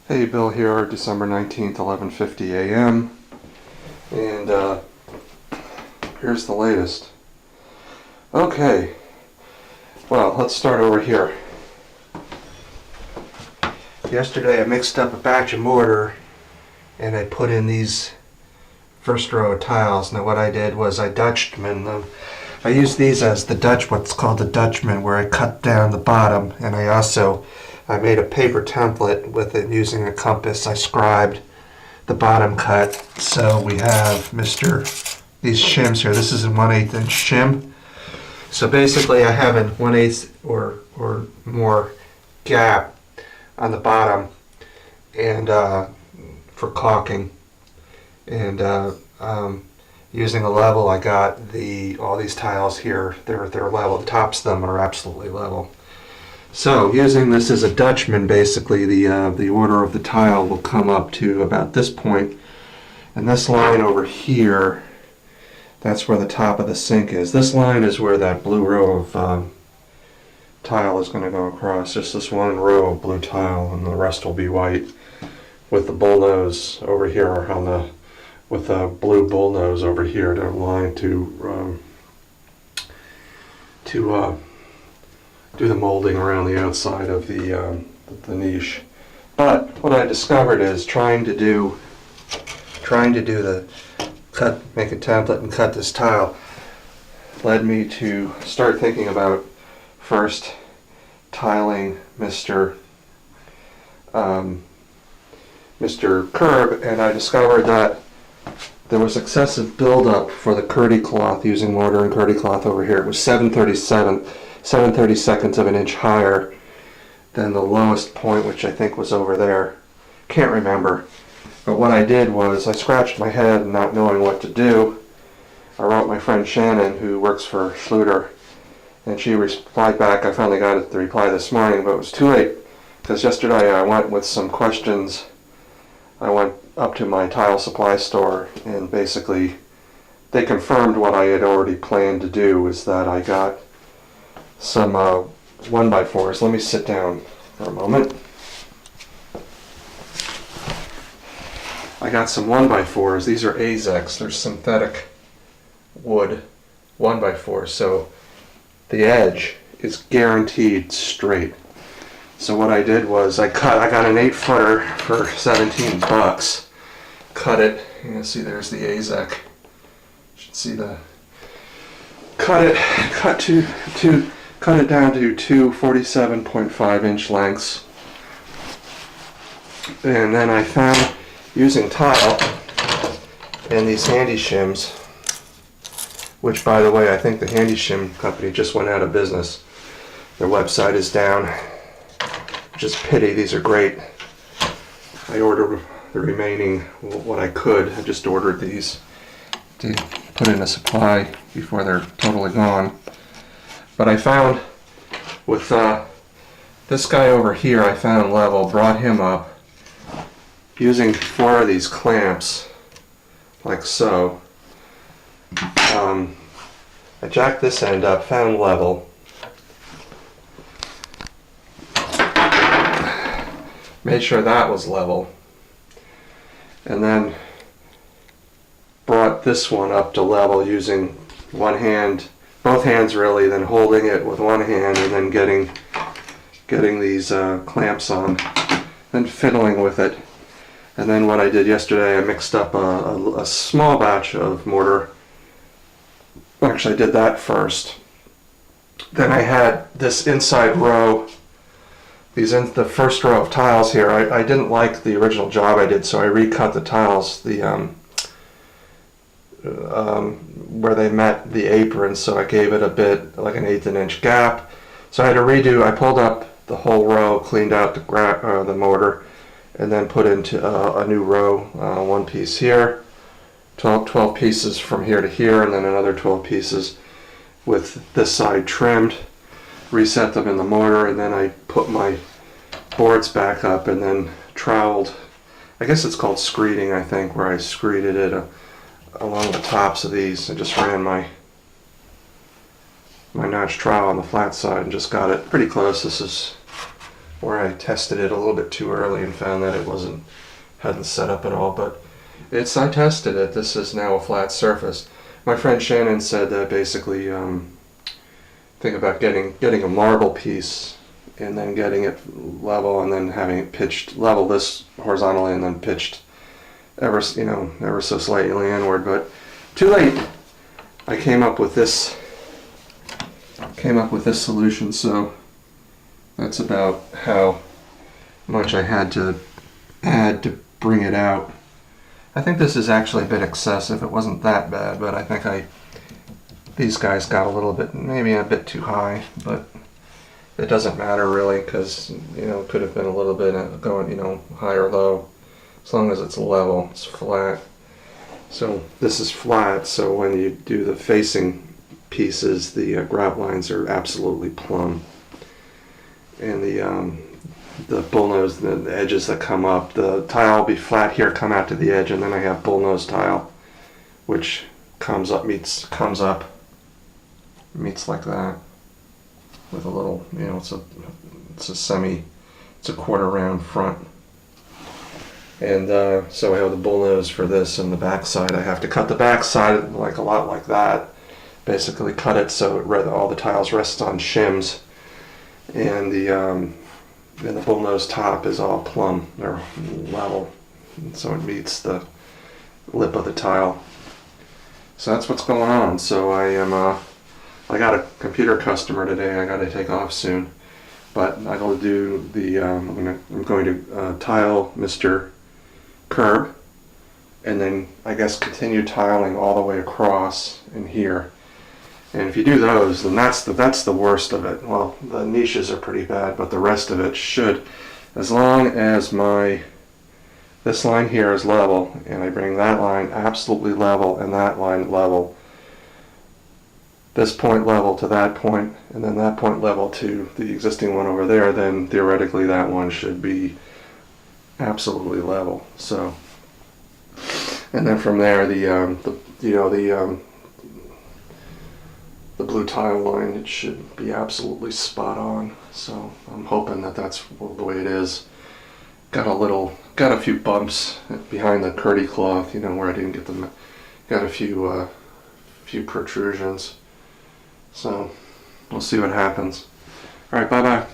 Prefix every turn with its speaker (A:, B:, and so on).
A: Hey, Bill here, December 19th, 11:50 a.m. And here's the latest. Okay, well, let's start over here. Yesterday I mixed up a batch of mortar and I put in these first row of tiles. Now what I did was I Dutchman them. I used these as the what's called the Dutchman, where I cut down the bottom, and I made a paper template with it using a compass. I scribed the bottom cut. So we have these shims here. This is a 1/8 inch shim. So basically I have a 1/8 or more gap on the bottom and for caulking. And using a level, I got all these tiles here. They're level. The tops of them are absolutely level. So using this as a Dutchman, basically the order of the tile will come up to about this point, and this line over here, that's where the top of the sink is. This line is where that blue row of tile is going to go across. Just this one row of blue tile, and the rest will be white, with the bullnose over here with a blue bullnose over here to line to do the molding around the outside of the niche. But what I discovered is trying to do make a template and cut this tile led me to start thinking about first tiling Mr. Curb, and I discovered that there was excessive buildup for the Kerdi cloth, using mortar and Kerdi cloth over here. It was 7/32 of an inch higher than the lowest point, which I think was over there. Can't remember. But what I did was I scratched my head, not knowing what to do. I wrote my friend Shannon, who works for Schluter, and she replied back. I finally got the reply this morning, but it was too late, because yesterday I went with some questions. I went up to my tile supply store, and basically they confirmed what I had already planned to do, is that I got some 1x4s. Let me sit down for a moment. I got some 1x4s. These are Azex. They're synthetic wood 1x4. So the edge is guaranteed straight. So what I did was I got an 8-footer for $17. Cut it. You can see there's the Azex. You should see cut it down to two 47.5 inch lengths. And then I found, using tile and these handy shims, which, by the way, I think the handy shim company just went out of business. Their website is down. Just pity. These are great. I ordered the remaining, what I could. I just ordered these to put in a supply before they're totally gone. But I found with this guy over here, I found level, brought him up using 4 of these clamps, like so. I jacked this end up, found level. Made sure that was level, and then brought this one up to level using one hand, both hands really, then holding it with one hand and then getting these clamps on, then fiddling with it. And then what I did yesterday, I mixed up a small batch of mortar. Actually, I did that first. Then I had this inside row, the first row of tiles here. I didn't like the original job I did, so I recut the tiles where they met the apron, so I gave it a bit like an 1/8 inch gap. So I had to redo. I pulled up the whole row, cleaned out the mortar, and then put into a new row, one piece here, 12 pieces from here to here, and then another 12 pieces with this side trimmed. Reset them in the mortar, and then I put my boards back up and then troweled. I guess it's called screeding, I think, where I screeded it along the tops of these. I just ran my notch trowel on the flat side and just got it pretty close. This is where I tested it a little bit too early and found that it hadn't set up at all. But I tested it. This is now a flat surface. My friend Shannon said that basically think about getting a marble piece and then getting it level and then having it pitched level this horizontally and then pitched ever so slightly inward. But too late. I came up with this solution, so that's about how much I had to add to bring it out. I think this is actually a bit excessive. It wasn't that bad, but I think these guys got a little bit, maybe a bit too high, but it doesn't matter really, because it could have been a little bit going high or low, as long as it's level, it's flat. So this is flat, so when you do the facing pieces, the grout lines are absolutely plumb, and the bullnose, the edges that come up, the tile will be flat here, come out to the edge, and then I have bullnose tile, which comes up meets like that, with a little, it's a quarter round front. And so I have the bullnose for this, and the back side I have to cut the back side like a lot like that. Basically cut it so all the tiles rest on shims, and the bullnose top is all plumb or level, and so it meets the lip of the tile. So that's what's going on. So I got a computer customer today. I got to take off soon, but I will do the I'm going to tile Mr. Curb, and then I guess continue tiling all the way across in here. And if you do those, then that's the worst of it. Well, the niches are pretty bad, but the rest of it should, as long as this line here is level, and I bring that line absolutely level and that line level, this point level to that point, and then that point level to the existing one over there, then theoretically that one should be absolutely level. So, and then from there, the blue tile line, it should be absolutely spot on. So I'm hoping that that's the way it is. Got a few bumps behind the Kerdi cloth, where I didn't get them. Got a few protrusions. So we'll see what happens. All right, bye bye.